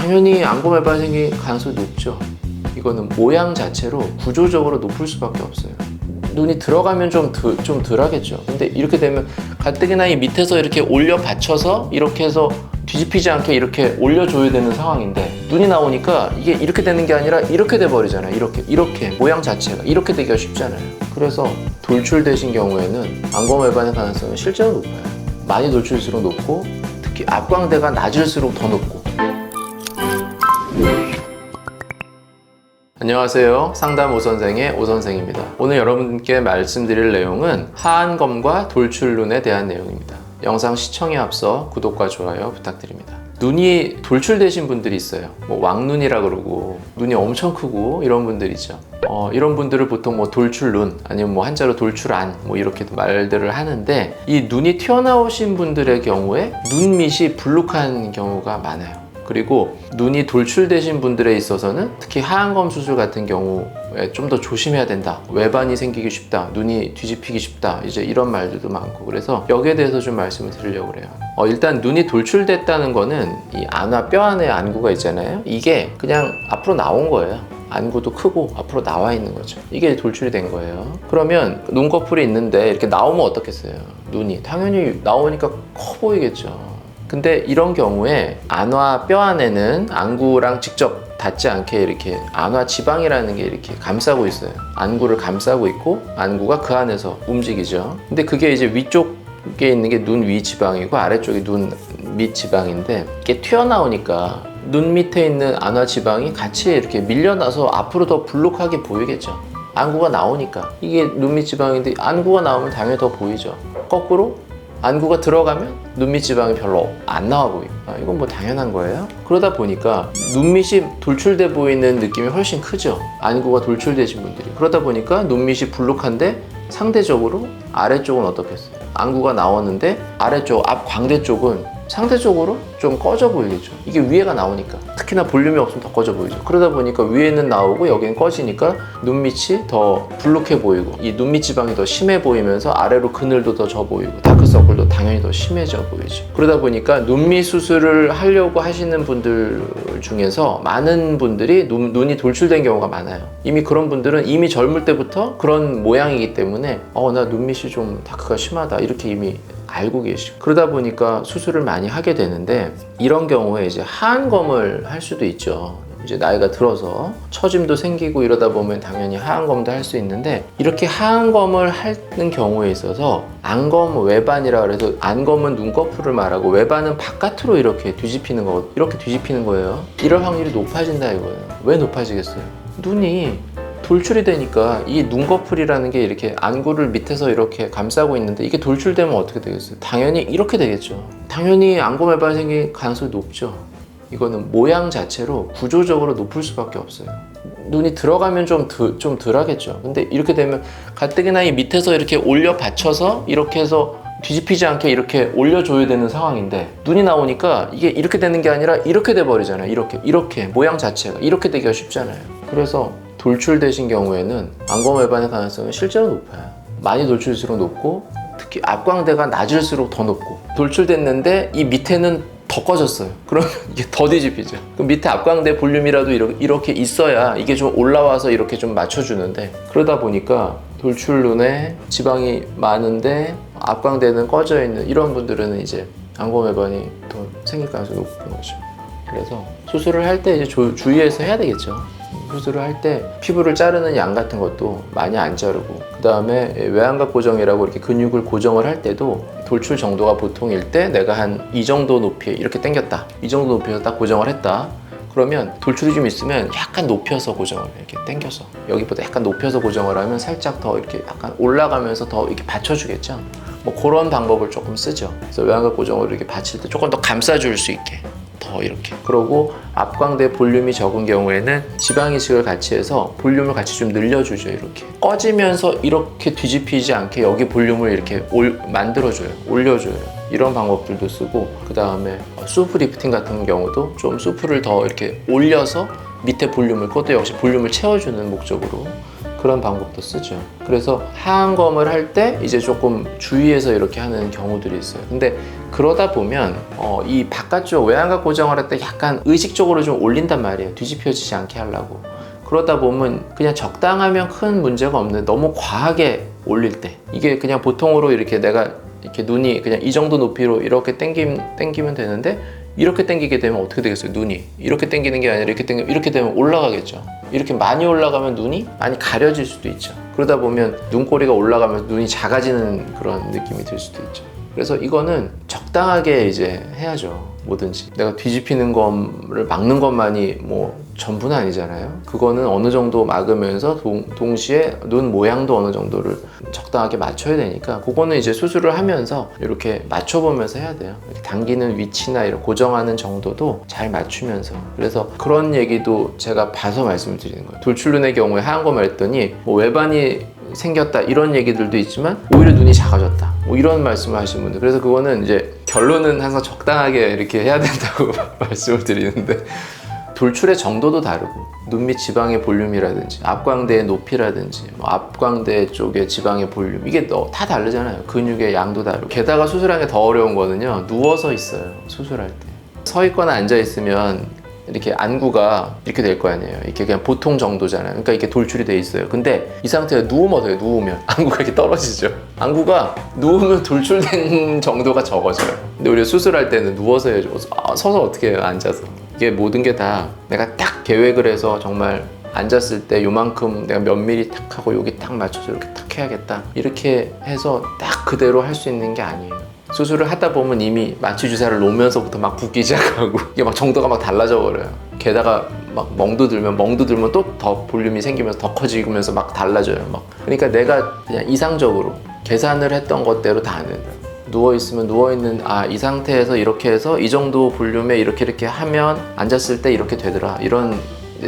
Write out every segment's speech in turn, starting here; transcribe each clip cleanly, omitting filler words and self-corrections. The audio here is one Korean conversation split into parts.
당연히 안검외반이 생길 가능성이 높죠. 이거는 모양 자체로 구조적으로 높을 수밖에 없어요. 눈이 들어가면 좀 덜 하겠죠. 근데 이렇게 되면 가뜩이나 이 밑에서 이렇게 올려 받쳐서 이렇게 해서 뒤집히지 않게 이렇게 올려줘야 되는 상황인데, 눈이 나오니까 이게 이렇게 되는 게 아니라 이렇게 돼버리잖아요. 이렇게 모양 자체가 이렇게 되기가 쉽잖아요. 그래서 돌출되신 경우에는 안검외반의 가능성은 실제로 높아요. 많이 돌출일수록 높고, 특히 앞광대가 낮을수록 더 높고. 안녕하세요. 상담 오선생의 오선생입니다. 오늘 여러분께 말씀드릴 내용은 하안검과 돌출눈에 대한 내용입니다. 영상 시청에 앞서 구독과 좋아요 부탁드립니다. 눈이 돌출되신 분들이 있어요. 왕눈이라 그러고 눈이 엄청 크고 이런 분들이죠. 이런 분들을 보통 돌출눈 아니면 한자로 돌출안 이렇게 말들을 하는데, 이 눈이 튀어나오신 분들의 경우에 눈밑이 불룩한 경우가 많아요. 그리고 눈이 돌출되신 분들에 있어서는 특히 하안검 수술 같은 경우에 좀 더 조심해야 된다. 외반이 생기기 쉽다. 눈이 뒤집히기 쉽다. 이제 이런 말들도 많고, 그래서 여기에 대해서 좀 말씀을 드리려고 그래요. 일단 눈이 돌출됐다는 거는 이 안화 뼈 안에 안구가 있잖아요. 이게 그냥 앞으로 나온 거예요. 안구도 크고 앞으로 나와 있는 거죠. 이게 돌출이 된 거예요. 그러면 눈꺼풀이 있는데 이렇게 나오면 어떻겠어요? 눈이 당연히 나오니까 커 보이겠죠. 근데 이런 경우에 안화 뼈 안에는 안구랑 직접 닿지 않게 이렇게 안화 지방이라는 게 이렇게 감싸고 있어요. 안구를 감싸고 있고 안구가 그 안에서 움직이죠. 근데 그게 이제 위쪽에 있는 게 눈 위 지방이고 아래쪽이 눈 밑 지방인데, 이게 튀어나오니까 눈 밑에 있는 안화 지방이 같이 이렇게 밀려나서 앞으로 더 불룩하게 보이겠죠. 안구가 나오니까. 이게 눈 밑 지방인데 안구가 나오면 당연히 더 보이죠. 거꾸로 안구가 들어가면 눈밑 지방이 별로 안 나와 보이고, 이건 당연한 거예요. 그러다 보니까 눈밑이 돌출돼 보이는 느낌이 훨씬 크죠. 안구가 돌출되신 분들이. 그러다 보니까 눈밑이 불룩한데 상대적으로 아래쪽은 어떻겠어요? 안구가 나왔는데 아래쪽 앞 광대 쪽은 상대적으로 좀 꺼져 보이겠죠. 이게 위에가 나오니까. 특히나 볼륨이 없으면 더 꺼져 보이죠. 그러다 보니까 위에는 나오고 여기는 꺼지니까 눈밑이 더 불룩해 보이고, 이 눈밑 지방이 더 심해 보이면서 아래로 그늘도 더 져 보이고 다크서클도 당연히 더 심해져 보이죠. 그러다 보니까 눈밑 수술을 하려고 하시는 분들 중에서 많은 분들이 눈이 돌출된 경우가 많아요. 이미 그런 분들은 이미 젊을 때부터 그런 모양이기 때문에 나 눈밑이 좀 다크가 심하다 이렇게 이미 알고 계시고, 그러다 보니까 수술을 많이 하게 되는데, 이런 경우에 이제 하안검을 할 수도 있죠. 이제 나이가 들어서 처짐도 생기고 이러다 보면 당연히 하안검도 할 수 있는데, 이렇게 하안검을 하는 경우에 있어서 안검 외반이라 그래서 안검은 눈꺼풀을 말하고 외반은 바깥으로 이렇게 뒤집히는 거, 이렇게 뒤집히는 거예요. 이럴 확률이 높아진다 이거예요. 왜 높아지겠어요? 눈이 돌출이 되니까 이 눈꺼풀이라는 게 이렇게 안구를 밑에서 이렇게 감싸고 있는데, 이게 돌출되면 어떻게 되겠어요? 당연히 이렇게 되겠죠. 당연히 안검외반이 생길 가능성이 높죠. 이거는 모양 자체로 구조적으로 높을 수밖에 없어요. 눈이 들어가면 좀 덜 하겠죠. 근데 이렇게 되면 가뜩이나 이 밑에서 이렇게 올려 받쳐서 이렇게 해서 뒤집히지 않게 이렇게 올려줘야 되는 상황인데, 눈이 나오니까 이게 이렇게 되는 게 아니라 이렇게 돼버리잖아요. 이렇게 모양 자체가 이렇게 되기가 쉽잖아요. 그래서 돌출되신 경우에는 안검외반의 가능성은 실제로 높아요. 많이 돌출일수록 높고, 특히 앞광대가 낮을수록 더 높고, 돌출됐는데 이 밑에는 더 꺼졌어요. 그러면 이게 더 뒤집히죠. 그럼 밑에 앞광대 볼륨이라도 이렇게 있어야 이게 좀 올라와서 이렇게 좀 맞춰주는데, 그러다 보니까 돌출눈에 지방이 많은데 앞광대는 꺼져 있는 이런 분들은 이제 안검외반이 더 생길 가능성이 높은 거죠. 그래서 수술을 할 때 이제 주의해서 해야 되겠죠. 수술을 할 때 피부를 자르는 양 같은 것도 많이 안 자르고, 그 다음에 외안각 고정이라고 이렇게 근육을 고정을 할 때도 돌출 정도가 보통일 때 내가 한 이 정도 높이에 이렇게 당겼다, 이 정도 높이에서 딱 고정을 했다, 그러면 돌출이 좀 있으면 약간 높여서 고정을 이렇게 당겨서, 여기보다 약간 높여서 고정을 하면 살짝 더 이렇게 약간 올라가면서 더 이렇게 받쳐주겠죠. 그런 방법을 조금 쓰죠. 그래서 외안각 고정으로 이렇게 받칠 때 조금 더 감싸줄 수 있게 더 이렇게. 그러고 앞광대 볼륨이 적은 경우에는 지방이식을 같이 해서 볼륨을 같이 좀 늘려주죠. 이렇게 꺼지면서 이렇게 뒤집히지 않게 여기 볼륨을 이렇게 만들어줘요. 올려줘요. 이런 방법들도 쓰고, 그 다음에 수프 리프팅 같은 경우도 좀 수프를 더 이렇게 올려서 밑에 볼륨을, 그것도 역시 볼륨을 채워주는 목적으로 그런 방법도 쓰죠. 그래서 하안검을 할 때 이제 조금 주의해서 이렇게 하는 경우들이 있어요. 근데 그러다 보면 이 바깥쪽 외양각 고정을 할 때 약간 의식적으로 좀 올린단 말이에요. 뒤집혀지지 않게 하려고. 그러다 보면 그냥 적당하면 큰 문제가 없는데 너무 과하게 올릴 때, 이게 그냥 보통으로 이렇게 내가 이렇게 눈이 그냥 이 정도 높이로 이렇게 당기면 되는데, 이렇게 당기게 되면 어떻게 되겠어요? 눈이 이렇게 당기는 게 아니라 이렇게 되면 올라가겠죠. 이렇게 많이 올라가면 눈이 많이 가려질 수도 있죠. 그러다 보면 눈꼬리가 올라가면서 눈이 작아지는 그런 느낌이 들 수도 있죠. 그래서 이거는 적당하게 이제 해야죠. 뭐든지 내가 뒤집히는 거를 막는 것만이 뭐 전부는 아니잖아요. 그거는 어느 정도 막으면서 동시에 눈 모양도 어느 정도를 적당하게 맞춰야 되니까, 그거는 이제 수술을 하면서 이렇게 맞춰보면서 해야 돼요. 이렇게 당기는 위치나 이런 고정하는 정도도 잘 맞추면서. 그래서 그런 얘기도 제가 봐서 말씀을 드리는 거예요. 돌출눈의 경우에 하얀 거 말했더니 뭐 외반이 생겼다 이런 얘기들도 있지만 오히려 눈이 작아졌다 뭐 이런 말씀을 하시는 분들. 그래서 그거는 이제 결론은 항상 적당하게 이렇게 해야 된다고 말씀을 드리는데, 돌출의 정도도 다르고 눈 밑 지방의 볼륨이라든지 앞광대의 높이라든지 뭐 앞광대 쪽의 지방의 볼륨, 이게 다 다르잖아요. 근육의 양도 다르고. 게다가 수술하는 게 더 어려운 거는요, 누워서 있어요. 수술할 때 서 있거나 앉아 있으면 이렇게 안구가 이렇게 될 거 아니에요. 이렇게 그냥 보통 정도잖아요. 그러니까 이게 돌출이 돼 있어요. 근데 이 상태가 누우면 어때요? 누우면 안구가 이렇게 떨어지죠. 안구가 누우면 돌출된 정도가 적어져요. 근데 우리가 수술할 때는 누워서 해야죠. 서서 어떻게 해요? 앉아서. 이게 모든 게 다 내가 딱 계획을 해서 정말 앉았을 때 요만큼 내가 몇 미리 탁 하고 여기 딱 맞춰서 이렇게 탁 해야겠다, 이렇게 해서 딱 그대로 할 수 있는 게 아니에요. 수술을 하다 보면 이미 마취 주사를 놓으면서부터 막 붓기 시작하고 이게 막 정도가 막 달라져 버려요. 게다가 막 멍도 들면 또 더 볼륨이 생기면서 더 커지면서 막 달라져요. 막. 그러니까 내가 그냥 이상적으로 계산을 했던 것대로 다 안 된다. 누워있으면 누워있는 이 상태에서 이렇게 해서 이 정도 볼륨에 이렇게 하면 앉았을 때 이렇게 되더라, 이런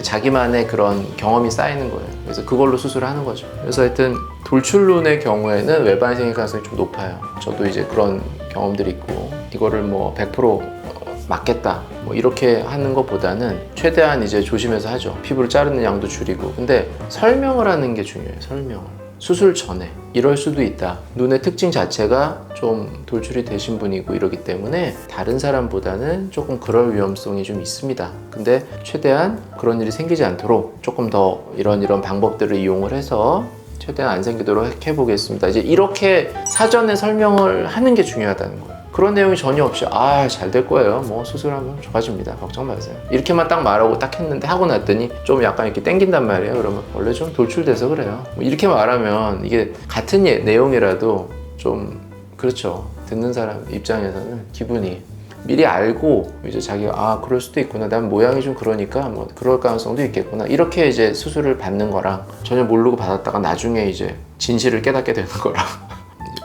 자기만의 그런 경험이 쌓이는 거예요. 그래서 그걸로 수술을 하는 거죠. 그래서 하여튼 돌출눈의 경우에는 외반이 생길 가능성이 좀 높아요. 저도 이제 그런 경험들이 있고, 이거를 뭐 100% 맞겠다 뭐 이렇게 하는 것보다는 최대한 이제 조심해서 하죠. 피부를 자르는 양도 줄이고. 근데 설명을 하는 게 중요해요. 설명을. 수술 전에 이럴 수도 있다, 눈의 특징 자체가 좀 돌출이 되신 분이고 이러기 때문에 다른 사람보다는 조금 그럴 위험성이 좀 있습니다. 근데 최대한 그런 일이 생기지 않도록 조금 더 이런 방법들을 이용을 해서 최대한 안 생기도록 해보겠습니다. 이제 이렇게 사전에 설명을 하는 게 중요하다는 거예요. 그런 내용이 전혀 없이 잘 될 거예요, 뭐 수술하면 좋아집니다, 걱정 마세요, 이렇게만 딱 말하고 딱 했는데 하고 났더니 좀 약간 이렇게 땡긴단 말이에요. 그러면 원래 좀 돌출돼서 그래요, 뭐 이렇게 말하면 이게 같은 내용이라도 좀 그렇죠. 듣는 사람 입장에서는 기분이, 미리 알고 이제 자기가 그럴 수도 있구나, 난 모양이 좀 그러니까 뭐 그럴 가능성도 있겠구나, 이렇게 이제 수술을 받는 거랑 전혀 모르고 받았다가 나중에 이제 진실을 깨닫게 되는 거랑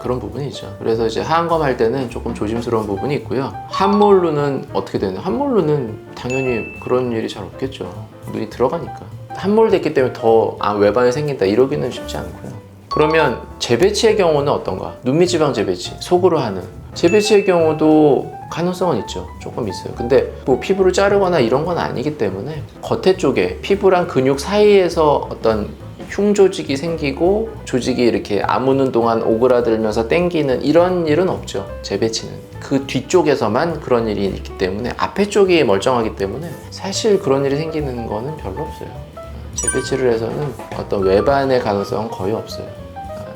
그런 부분이 있죠. 그래서 이제 하얀검 할 때는 조금 조심스러운 부분이 있고요. 함몰루는 어떻게 되나요? 함몰루는 당연히 그런 일이 잘 없겠죠. 눈이 들어가니까. 함몰됐기 때문에 더 외반이 생긴다 이러기는 쉽지 않고요. 그러면 재배치의 경우는 어떤가? 눈밑지방 재배치, 속으로 하는 재배치의 경우도 가능성은 있죠. 조금 있어요. 근데 뭐 피부를 자르거나 이런 건 아니기 때문에 겉에 쪽에 피부랑 근육 사이에서 어떤 흉 조직이 생기고 조직이 이렇게 아무는 동안 오그라들면서 당기는 이런 일은 없죠. 재배치는 그 뒤쪽에서만 그런 일이 있기 때문에, 앞에 쪽이 멀쩡하기 때문에 사실 그런 일이 생기는 거는 별로 없어요. 재배치를 해서는 어떤 외반의 가능성은 거의 없어요.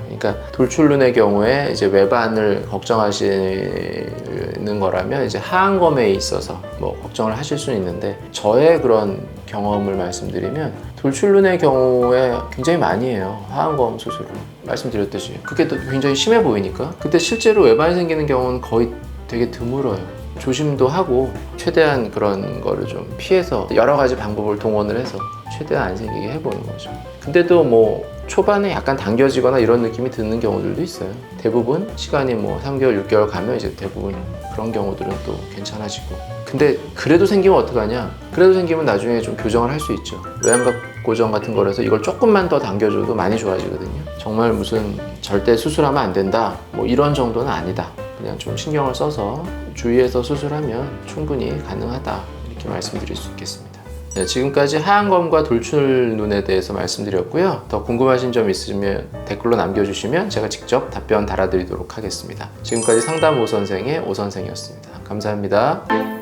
그러니까 돌출눈의 경우에 이제 외반을 걱정하시는 거라면 이제 하얀검에 있어서 뭐 걱정을 하실 수는 있는데, 저의 그런 경험을 말씀드리면 돌출눈의 경우에 굉장히 많이 해요. 하얀검 수술을 말씀드렸듯이 그게 또 굉장히 심해 보이니까. 근데 실제로 외반이 생기는 경우는 거의 되게 드물어요. 조심도 하고 최대한 그런 거를 좀 피해서 여러 가지 방법을 동원을 해서 최대한 안 생기게 해보는 거죠. 근데도 뭐 초반에 약간 당겨지거나 이런 느낌이 드는 경우들도 있어요. 대부분 시간이 뭐 3개월, 6개월 가면 이제 대부분 그런 경우들은 또 괜찮아지고. 근데 그래도 생기면 어떡하냐? 그래도 생기면 나중에 좀 교정을 할 수 있죠. 외양각 고정 같은 거라서 이걸 조금만 더 당겨줘도 많이 좋아지거든요. 정말 무슨 절대 수술하면 안 된다 뭐 이런 정도는 아니다. 그냥 좀 신경을 써서 주의해서 수술하면 충분히 가능하다, 이렇게 말씀드릴 수 있겠습니다. 네, 지금까지 하얀검과 돌출눈에 대해서 말씀드렸고요. 더 궁금하신 점 있으면 댓글로 남겨주시면 제가 직접 답변 달아드리도록 하겠습니다. 지금까지 상담 오 선생의 오 선생이었습니다. 감사합니다.